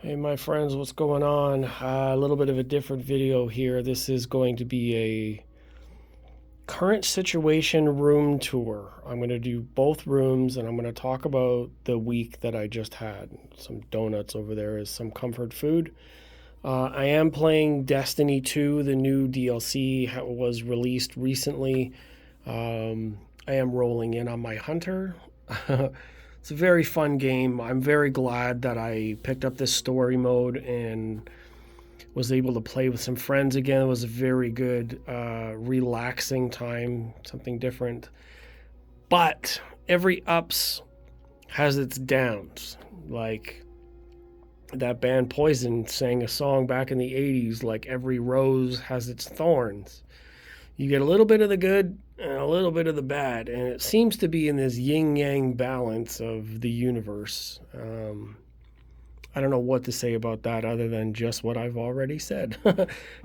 Hey my friends, what's going on? A little bit of a different video here. This is going to be a current situation room tour. I'm going to do both rooms and I'm going to talk about the week that I just had. Some donuts over there is some comfort food. I am playing Destiny 2, the new DLC was released recently. I am rolling in on my hunter. It's a very fun game. I'm very glad that I picked up this story mode and was able to play with some friends again. It was a very good, relaxing time, something different. But every ups has its downs. Like that band Poison sang a song back in the 80s, like every rose has its thorns. You get a little bit of the good and a little bit of the bad, and it seems to be in this yin yang balance of the universe. I don't know what to say about that other than just what I've already said.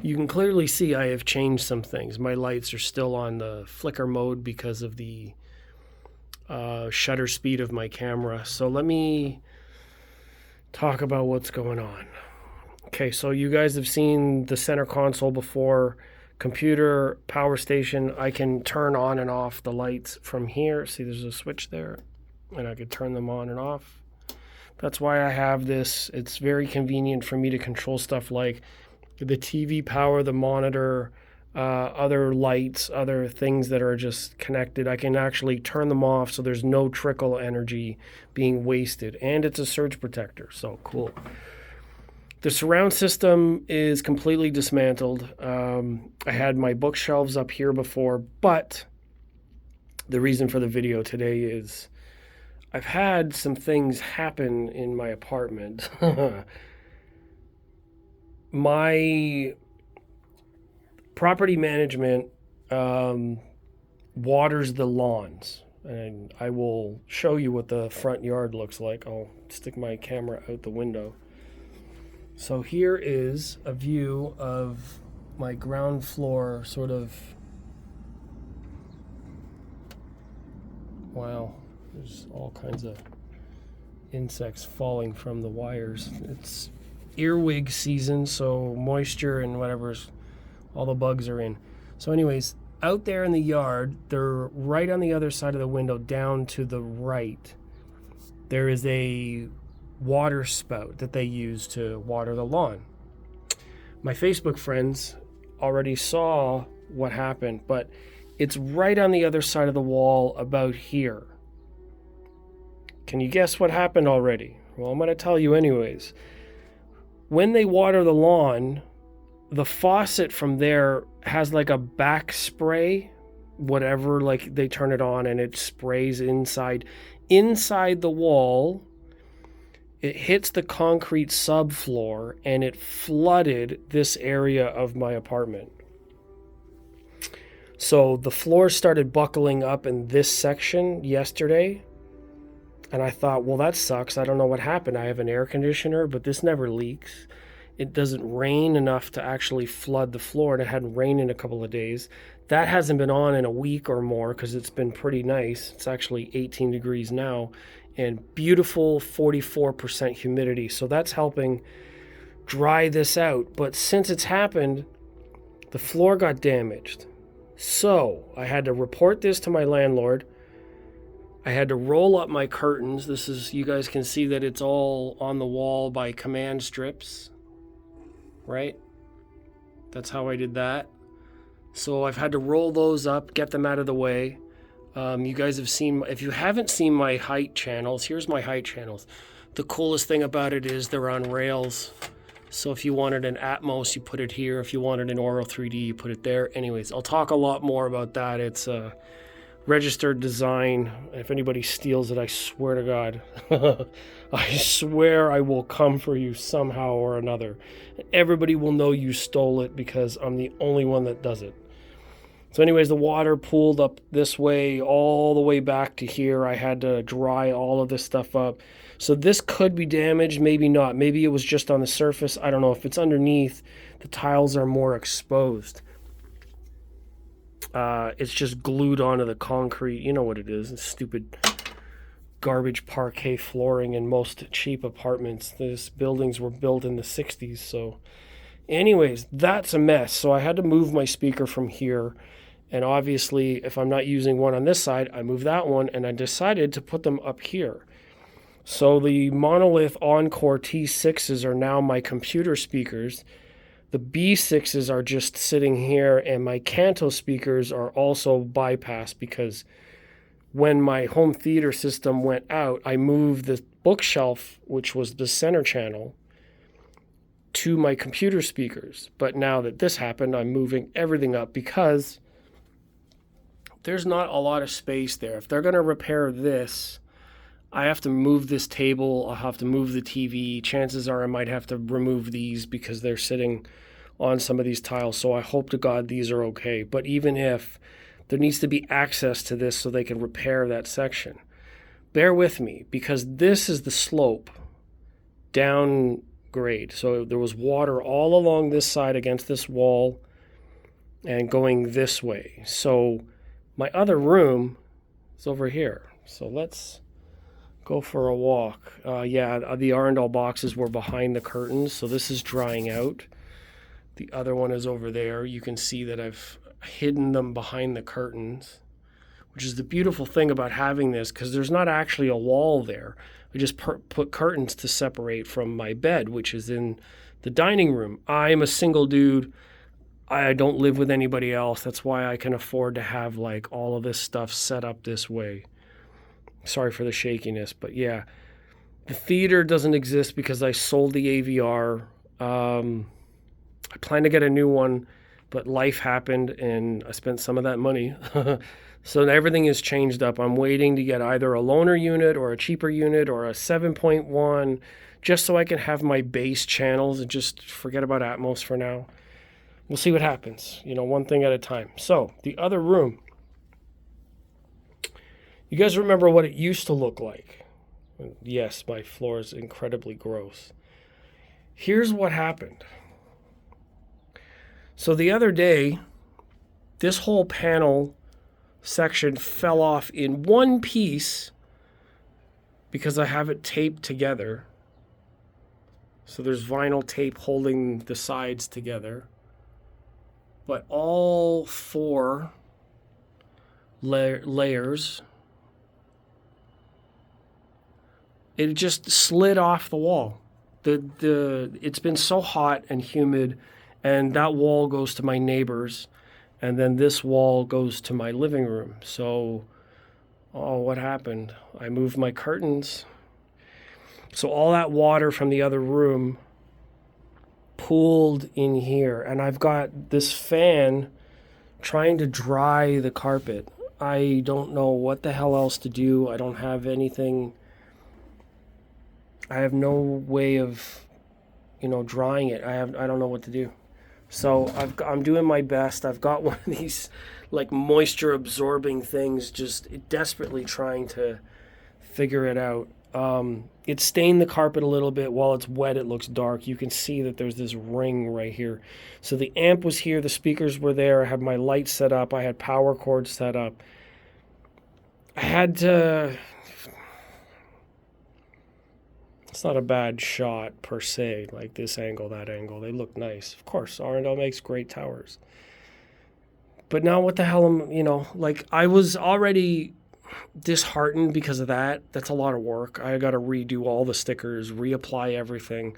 You can clearly see I have changed some things. My lights are still on the flicker mode because of the shutter speed of my camera. So let me talk about what's going on. Okay, so you guys have seen the center console before. Computer, power station, I can turn on and off the lights from here. See, there's a switch there, and I could turn them on and off. That's why I have this. It's very convenient for me to control stuff like the TV power, the monitor, other lights, other things that are just connected. I can actually turn them off so there's no trickle energy being wasted. And it's a surge protector, so cool. The surround system is completely dismantled. I had my bookshelves up here before, but the reason for the video today is I've had some things happen in my apartment. My property management waters the lawns, and I will show you what the front yard looks like. I'll stick my camera out the window. So here is a view of my ground floor, sort of. Wow, there's all kinds of insects falling from the wires. It's earwig season, so moisture and whatever's, all the bugs are in. So anyways, out there in the yard, they're right on the other side of the window, down to the right. There is a water spout that they use to water the lawn. My Facebook friends already saw what happened, but it's right on the other side of the wall about here. Can you guess what happened already? Well, I'm going to tell you anyways. When they water the lawn, the faucet from there has like a back spray, whatever, like they turn it on and it sprays inside the wall. It hits the concrete subfloor and it flooded this area of my apartment. So the floor started buckling up in this section yesterday. And I thought, well, that sucks. I don't know what happened. I have an air conditioner, but this never leaks. It doesn't rain enough to actually flood the floor, and it hadn't rained in a couple of days. That hasn't been on in a week or more because it's been pretty nice. It's actually 18 degrees now and beautiful 44% humidity. So that's helping dry this out. But since it's happened, the floor got damaged. So I had to report this to my landlord. I had to roll up my curtains. This is, you guys can see that it's all on the wall by command strips, right? That's how I did that. So I've had to roll those up, get them out of the way. You guys have seen, if you haven't seen my height channels, here's my height channels. The coolest thing about it is they're on rails. So if you wanted an Atmos, you put it here. If you wanted an Auro 3D, you put it there. Anyways, I'll talk a lot more about that. It's a registered design. If anybody steals it, I swear to God, I swear I will come for you somehow or another. Everybody will know you stole it because I'm the only one that does it. So anyways, the water pooled up this way, all the way back to here. I had to dry all of this stuff up. So this could be damaged, maybe not. Maybe it was just on the surface. I don't know. If it's underneath, the tiles are more exposed. It's just glued onto the concrete. You know what it is. It's stupid garbage parquet flooring in most cheap apartments. These buildings were built in the 60s. So anyways, that's a mess. So I had to move my speaker from here. And obviously, if I'm not using one on this side, I move that one, and I decided to put them up here. So the Monolith Encore T6s are now my computer speakers. The B6s are just sitting here, and my Kanto speakers are also bypassed because when my home theater system went out, I moved the bookshelf, which was the center channel, to my computer speakers. But now that this happened, I'm moving everything up because there's not a lot of space there. If they're going to repair this, I have to move this table. I'll have to move the TV. Chances are I might have to remove these because they're sitting on some of these tiles. So I hope to God these are okay. But even if, there needs to be access to this so they can repair that section. Bear with me because this is the slope down grade. So there was water all along this side against this wall and going this way. So my other room is over here. So let's go for a walk. Yeah, the Arundel boxes were behind the curtains, so this is drying out. The other one is over there. You can see that I've hidden them behind the curtains, which is the beautiful thing about having this, because there's not actually a wall there. I just put curtains to separate from my bed, which is in the dining room. I'm a single dude. I don't live with anybody else. That's why I can afford to have like all of this stuff set up this way. Sorry for the shakiness, but yeah. The theater doesn't exist because I sold the AVR. I plan to get a new one, but life happened and I spent some of that money. So everything is changed up. I'm waiting to get either a loaner unit or a cheaper unit or a 7.1, just so I can have my base channels and just forget about Atmos for now. We'll see what happens, one thing at a time. So the other room, you guys remember what it used to look like? Yes, my floor is incredibly gross. Here's what happened. So the other day, this whole panel section fell off in one piece because I have it taped together. So there's vinyl tape holding the sides together. But all four layers, it just slid off the wall. It's been so hot and humid, and that wall goes to my neighbor's, and then this wall goes to my living room. So, what happened? I moved my curtains. So all that water from the other room pooled in here, and I've got this fan trying to dry the carpet. I don't know what the hell else to do. I don't have anything. I have no way of, drying it. I don't know what to do. So I'm doing my best. I've got one of these like moisture absorbing things, just desperately trying to figure it out. It stained the carpet a little bit. While it's wet, it looks dark. You can see that there's this ring right here. So the amp was here. The speakers were there. I had my lights set up. I had power cords set up. I had to... It's not a bad shot per se, like this angle, that angle. They look nice. Of course, Arundel makes great towers. But now what the hell I was already disheartened because of that. That's a lot of work. I got to redo all the stickers, reapply everything.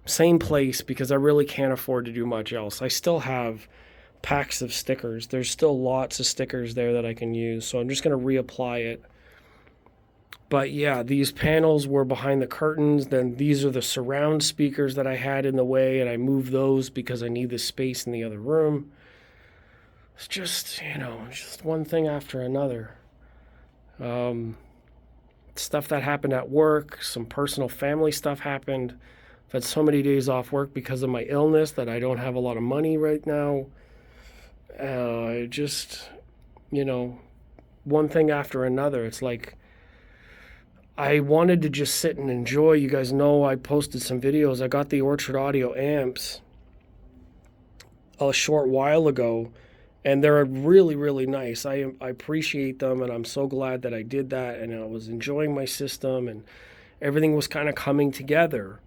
Same place because I really can't afford to do much else. I still have packs of stickers. There's still lots of stickers there that I can use. So I'm just going to reapply it. But yeah, these panels were behind the curtains. Then these are the surround speakers that I had in the way, and I moved those because I need the space in the other room. It's just, just one thing after another. Stuff that happened at work, some personal family stuff happened. I've had so many days off work because of my illness that I don't have a lot of money right now. One thing after another. It's like I wanted to just sit and enjoy. You guys know I posted some videos. I got the Orchard Audio amps a short while ago, And they're really, really nice. I appreciate them, and I'm so glad that I did that, and I was enjoying my system, and everything was kind of coming together.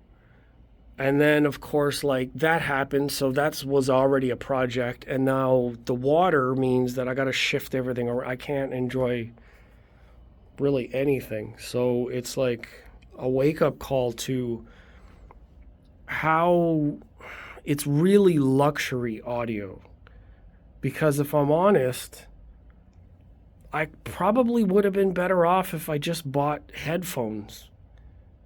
And then, of course, like that happened, so that was already a project, and now the water means that I got to shift everything around. I can't enjoy really anything. So it's like a wake up call to how it's really luxury audio. Because if I'm honest, I probably would have been better off if I just bought headphones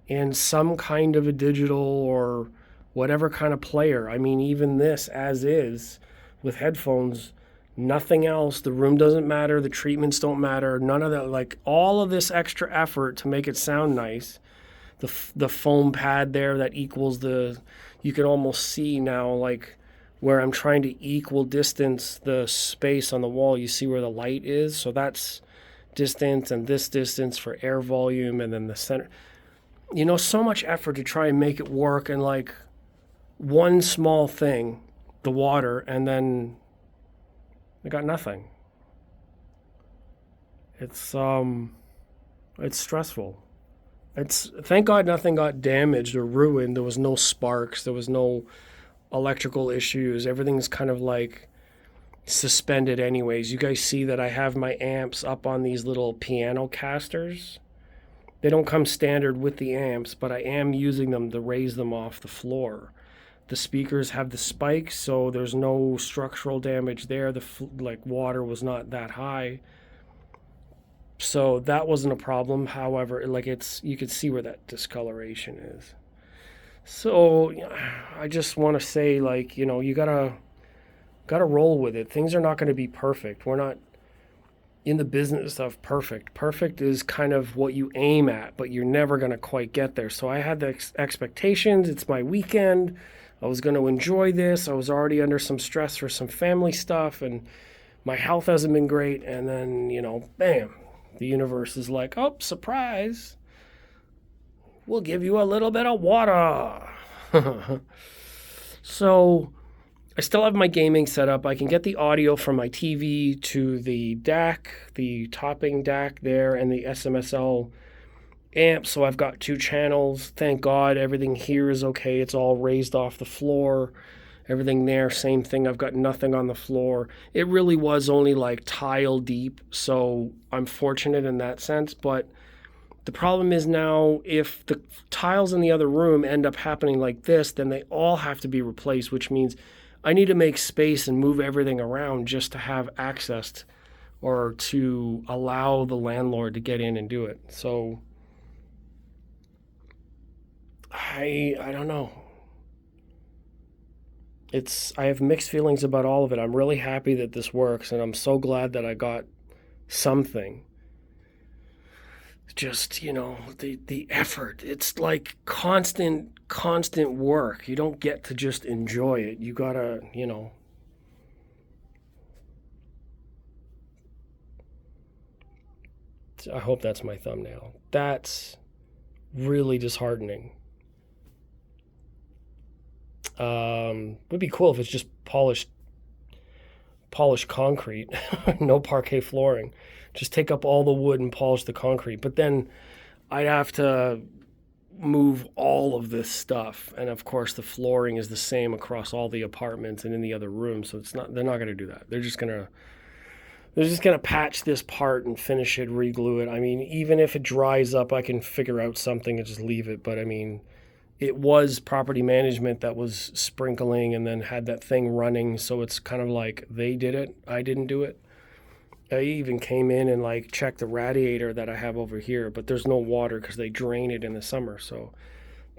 and some kind of a digital or whatever kind of player. I mean, even this as is with headphones, nothing else. The room doesn't matter. The treatments don't matter. None of that. Like all of this extra effort to make it sound nice. The foam pad there that equals the, you can almost see now like where I'm trying to equal distance the space on the wall. You see where the light is? So that's distance, and this distance for air volume, and then the center. You know, so much effort to try and make it work, and like one small thing, the water, and then I got nothing. It's stressful. It's thank God nothing got damaged or ruined. There was no sparks. There was no electrical issues. Everything's kind of like suspended anyways. You guys see that I have my amps up on these little piano casters. They don't come standard with the amps, but I am using them to raise them off the floor. The speakers have the spikes, so there's no structural damage there. The like water was not that high, so that wasn't a problem. However, like you could see where that discoloration is. So I just want to say, like, you know, you gotta roll with it. Things are not going to be perfect. We're not in the business of perfect. Perfect is kind of what you aim at, but you're never going to quite get there. So I had the expectations. It's my weekend. I was going to enjoy this. I was already under some stress for some family stuff, and my health hasn't been great. And then, you know, bam, the universe is like, oh, surprise. We'll give you a little bit of water. So I still have my gaming set up. I can get the audio from my TV to the DAC, the topping DAC there, and the SMSL amp. So I've got 2 channels. Thank God everything here is okay. It's all raised off the floor. Everything there, same thing. I've got nothing on the floor. It really was only like tile deep, so I'm fortunate in that sense. But the problem is now if the tiles in the other room end up happening like this, then they all have to be replaced, which means I need to make space and move everything around just to have access or to allow the landlord to get in and do it. So I don't know. I have mixed feelings about all of it. I'm really happy that this works, and I'm so glad that I got something. Just, you know, the effort. It's like constant work. You don't get to just enjoy it. You gotta, you know. I hope that's my thumbnail. That's really disheartening. Would be cool if it's just polished concrete, no parquet flooring. Just take up all the wood and polish the concrete. But then I'd have to move all of this stuff. And of course the flooring is the same across all the apartments and in the other rooms. So they're not going to do that. They're just going to patch this part and finish it, re-glue it. I mean, even if it dries up, I can figure out something and just leave it. But I mean, it was property management that was sprinkling and then had that thing running. So it's kind of like they did it. I didn't do it. I even came in and like checked the radiator that I have over here, but there's no water because they drain it in the summer. So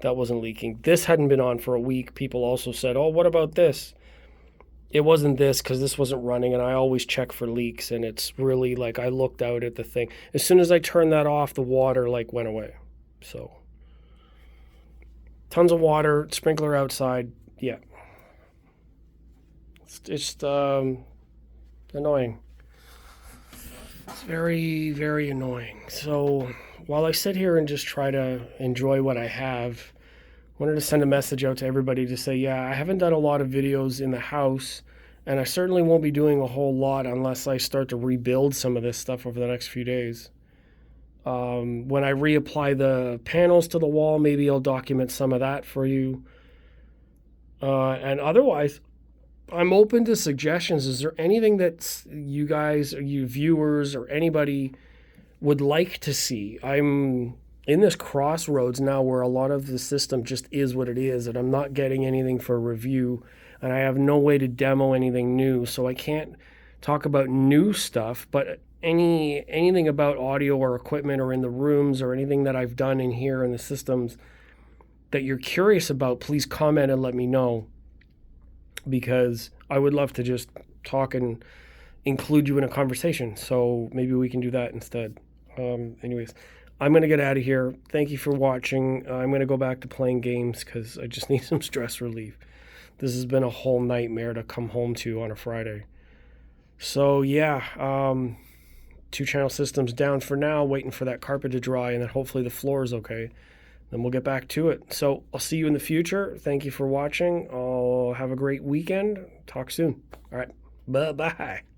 that wasn't leaking. This hadn't been on for a week. People also said, oh, what about this? It wasn't this because this wasn't running, and I always check for leaks, and it's really like I looked out at the thing. As soon as I turned that off, the water like went away. So tons of water, sprinkler outside. Yeah. It's just annoying. It's very, very annoying. So while I sit here and just try to enjoy what I have, I wanted to send a message out to everybody to say, yeah, I haven't done a lot of videos in the house And I certainly won't be doing a whole lot unless I start to rebuild some of this stuff over the next few days. When I reapply the panels to the wall, maybe I'll document some of that for you. And otherwise, I'm open to suggestions. Is there anything that you guys or you viewers or anybody would like to see? I'm in this crossroads now where a lot of the system just is what it is, and I'm not getting anything for review, and I have no way to demo anything new, so I can't talk about new stuff. But anything about audio or equipment or in the rooms or anything that I've done in here in the systems that you're curious about, please comment and let me know, because I would love to just talk and include you in a conversation. So maybe we can do that instead. Anyways, I'm going to get out of here. Thank you for watching. I'm going to go back to playing games because I just need some stress relief. This has been a whole nightmare to come home to on a Friday. So yeah, 2-channel systems down for now, waiting for that carpet to dry, and then hopefully the floor is okay. Then we'll get back to it. So I'll see you in the future. Thank you for watching. I'll have a great weekend. Talk soon. All right. Bye-bye.